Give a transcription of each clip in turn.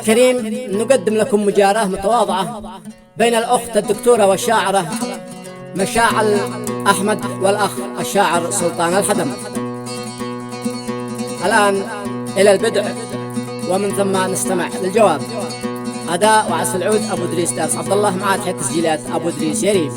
الكريم نقدم لكم مجاراة متواضعة بين الأخت الدكتورة والشاعرة مشاعل أحمد والأخ الشاعر سلطان الحدم. الآن إلى البدء ومن ثم نستمع للجواب. أداء وعزف العود أبو إدريس دارس عبد الله، مع تحية تسجيلات أبو إدريس يريم.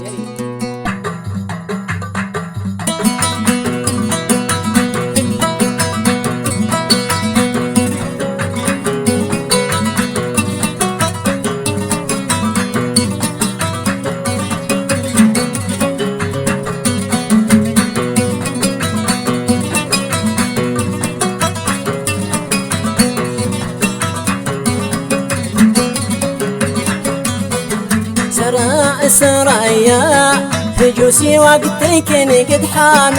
سرايا هجوسي وقتك قد حان،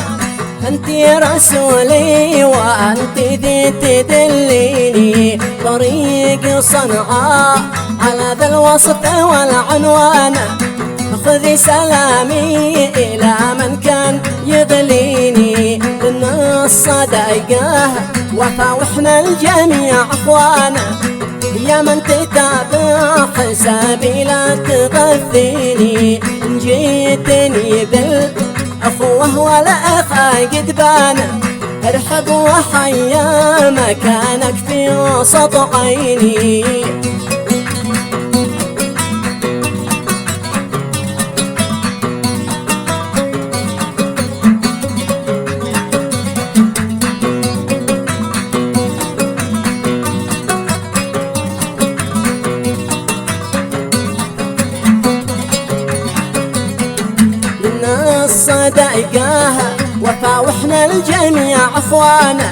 انت يا رسولي وانت ذي تدليني طريق صنعاء على ذا الوصف والعنوان. خذي سلامي الى من كان يغليني، ان الصدايقه وفا واحنا الجميع اخوانا. يا من تتابع حسابي لا تغثيني، جيتني بالأخوة والأخا قد بانا. ارحب وحيا مكانك في وسط عيني. صدايقاها وفا واحنا الجميع اخوانا.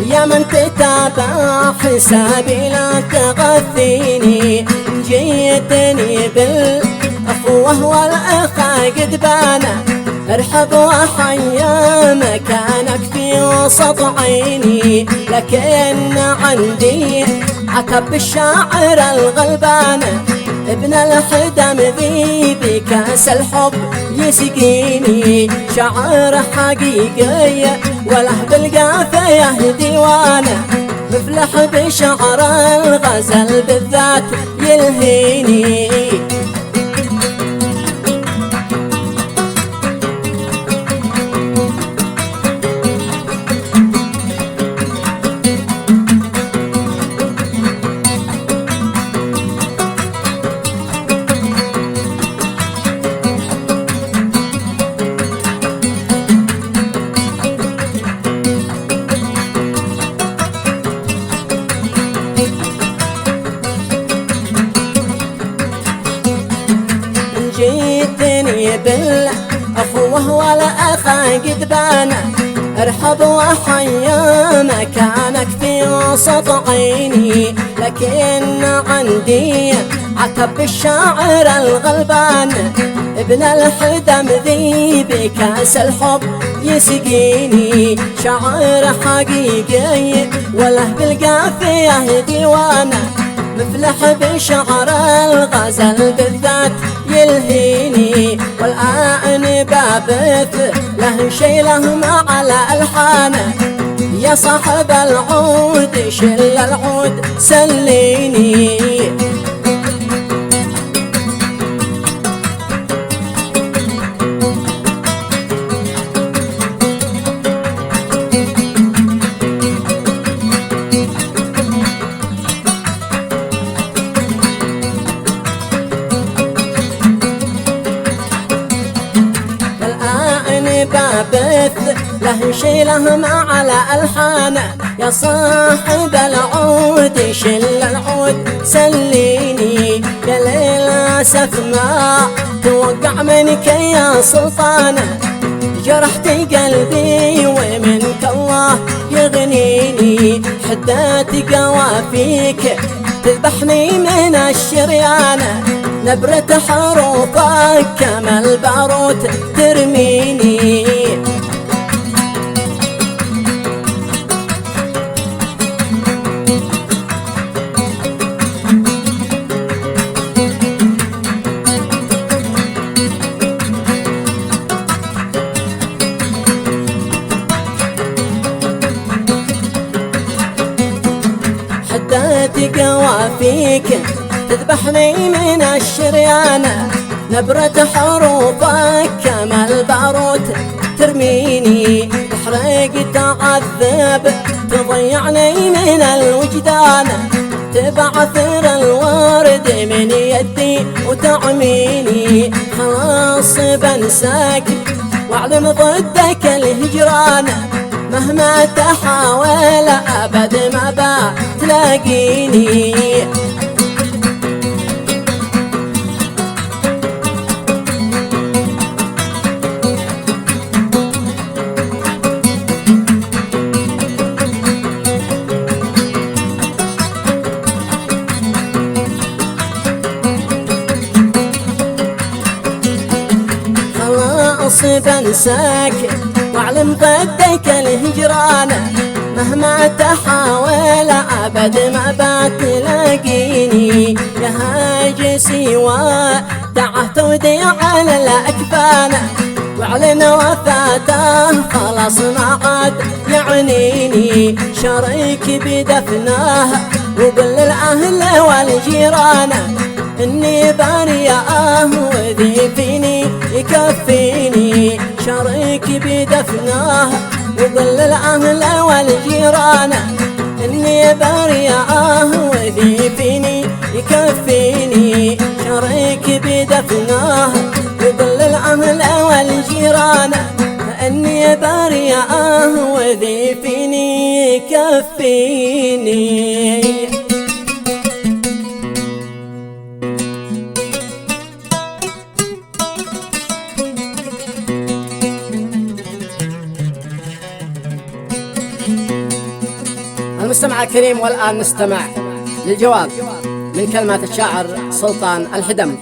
يا من تتابع حسابي لا تغثيني، جيتني بالاخوه والاخا قد بانا. ارحب وحيا مكانك في وسط عيني، لكن عندي عتب الشاعر الغلبانه. ابن الحدم ذي بكاس الحب يسقيني، شعر حقيقي وله بالقافية ديوانه. مفلح بشعر الغزل بالذات يلهيني. جيتني بالأخوة والأخا قد بانا. ارحب وحيا مكانك في وسط عيني، لكن عندي عتب الشاعر الغلبان. ابن الحدم ذي بكاس الحب يسقيني، شعر حقيقي وله بالقافية ديوانه. مفلح بشعر الغزل بالذات يلهيني، والآن بابث له شي له على ألحانه. يا صاحب العود شل العود سليني. بابث له شي له على ألحانه. يا صاحب العود شل العود سليني، يا للأسف ما توقع منك يا سلطانه. جرحت قلبي ومنك الله يغنيني، حدات قوافيك تذبحني من الشريانه. نبرة حروفك كما الباروت ترميني. حدات قوافيك قوافيك تذبحني من الشريان، نبرة حروفك كما البارود ترميني، تحرق تعذب تضيعني من الوجدان، تبعثر الورد من يدي وتعميني، خلاص بنساك واعلم ضدك الهجران، مهما تحاول أبد ما بتلاقيني. خلاص بنساك واعلم ضدك الهجران، مهما تحاول أبد ما بتلاقيني، يا هاجسي ودعه توديع على الأكفان، واعلن وفاته خلاص ما عاد يعنيني، شارك بدفناه وقل للأهل والجيران إني بريئة وذي فيني يكفيني، شارك بدفناه وقل للأهل والجيران إني بريئة وذي فيني يكفيني، شارك بدفناه وقل للأهل والجيران إني بريئة وذي فيني يكفيني. المستمع الكريم، والآن نستمع للجواب من كلمات الشاعر سلطان الحدم.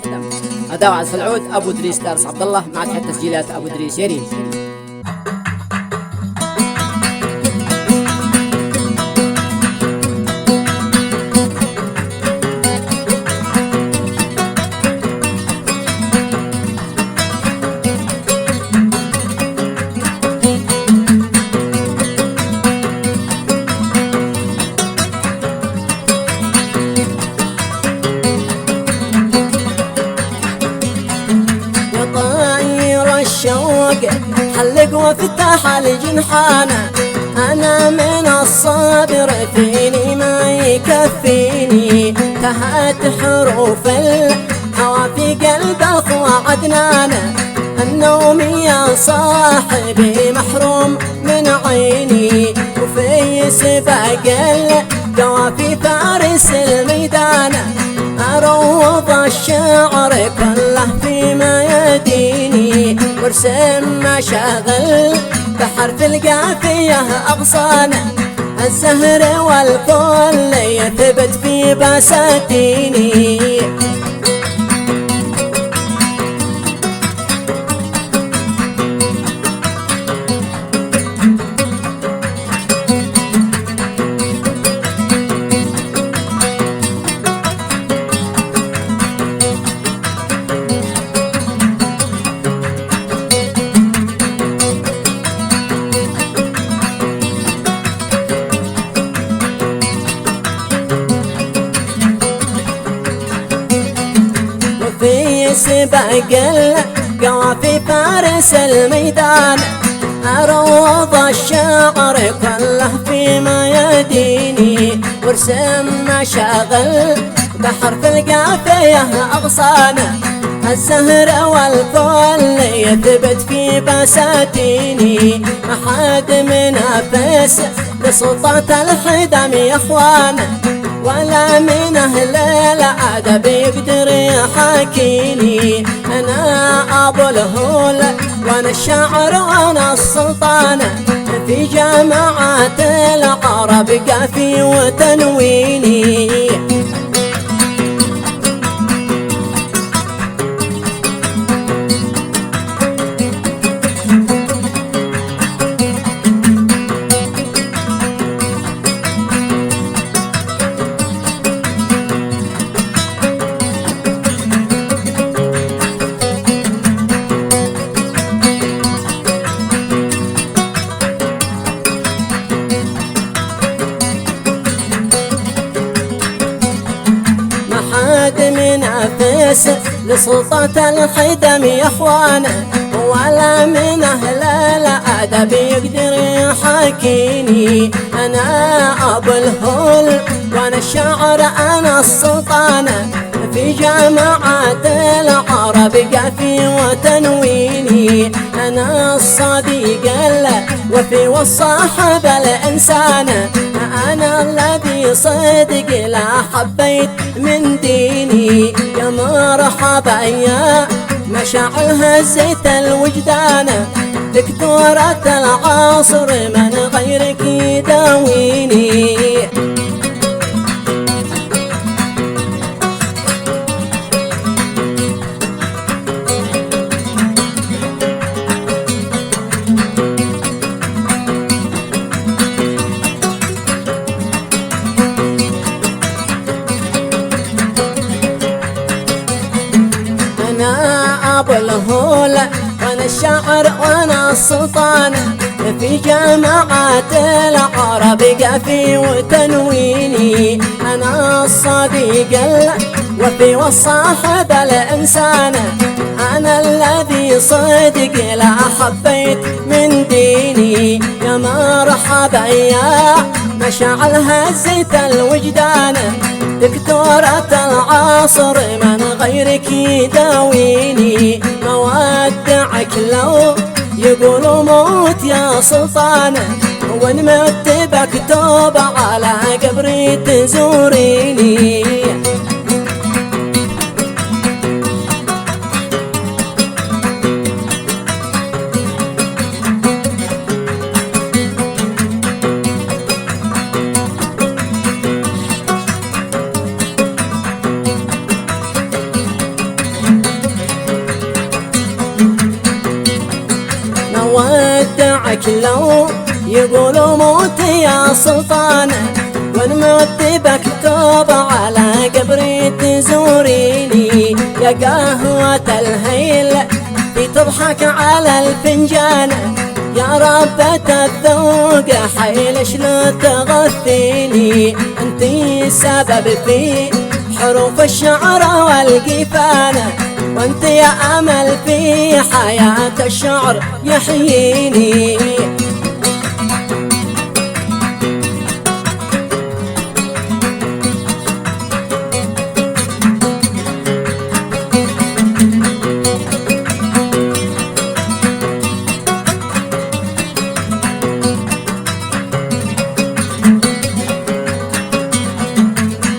أداء وعزف العود أبو إدريس دارس عبد الله، مع تحت تسجيلات أبو إدريس يريم. حلق وافتح الجنحان، أنا من الصابر فيني ما يكفيني، تهت حروف الهوى في قلب أخوة عدنان، النوم يا صاحبي محروم من عيني، وفي سباق القوافي فارس الميدان، أروض الشعر كله فيما يديني، وارسم مشاغل بحرف القافية أغصان، الزهر والكل يثبت في بساتيني. في سباق القوافي فارس الميدان، أروض الشعر كله فيما يديني، وارسم مشاغل بحرف القافية أغصان، الزهر والكل يثبت في بساتيني، ما حد منافس لسلطة الحدم يا اخوان، ولا من أهل الأدب يقدر يحاكيني، أنا أبو الهول وأنا الشاعر وأنا السلطان، في جامعات العرب قافي وتنويني. بعد منافس لسلطة الخدم يا اخوانا، ولا من اهل الادب يقدر يحاكيني. انا ابو الهول وانا الشاعر انا السلطانة، في جامعات العرب قافي وتنويني. انا الصديق الوفي والصاحب الانسان، انا الذي صدق لا حبيت من ديني. يا مرحبا يا مشاعل هزيت الوجدان، دكتورة العصر من غيرك يداويني. أنا أبو الهول وأنا الشاعر وأنا السلطانة، في جامعات العرب قافي وتنويني. أنا الصديق الوفي والصاحب الإنسان، أنا الذي صدق لا حبيت من ديني. يا مرحبا يا مشاعل هزيت الوجدان، دكتورة العصر من غيرك يداويني. مودعك لو يقولوا موت يا سلطانة، ونمت بكتب على قبري تزوريني. ودعك لو يقولوا موت يا سلطانة، ونمت بكتب على قبري تزوريني. يا قهوة الهيل في تضحك على الفنجان، يا ربة الذوق حيل شلون تغثيني. انتي سبب في حروف الشعر والقفانة، وانت يا امل في حياة الشعر يحييني.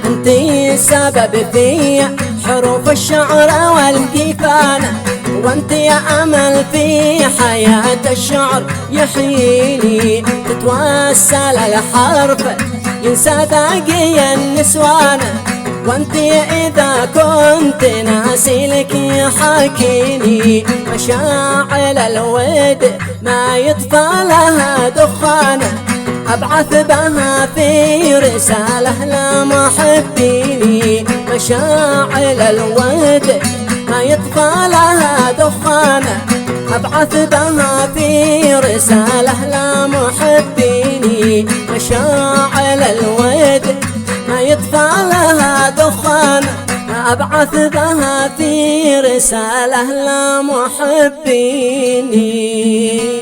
انتي سبب في حروف الشعر والقفانة، وانت يا امل في حياة الشعر يحييني. تتوسل الحرف ينسى باقي النسوان، وانت اذا كنت ناسي لك يحاكيني. مشاعل الود ما يطفى لها دخانه، أبعث بها في رسالة لمحبيني. مشاعل الود ما يطفى لها دخانة، أبعث بها في رسالة لمحبيني. مشاعل الود ما يطفى لها دخانة، أبعث بها في رسالة لمحبيني.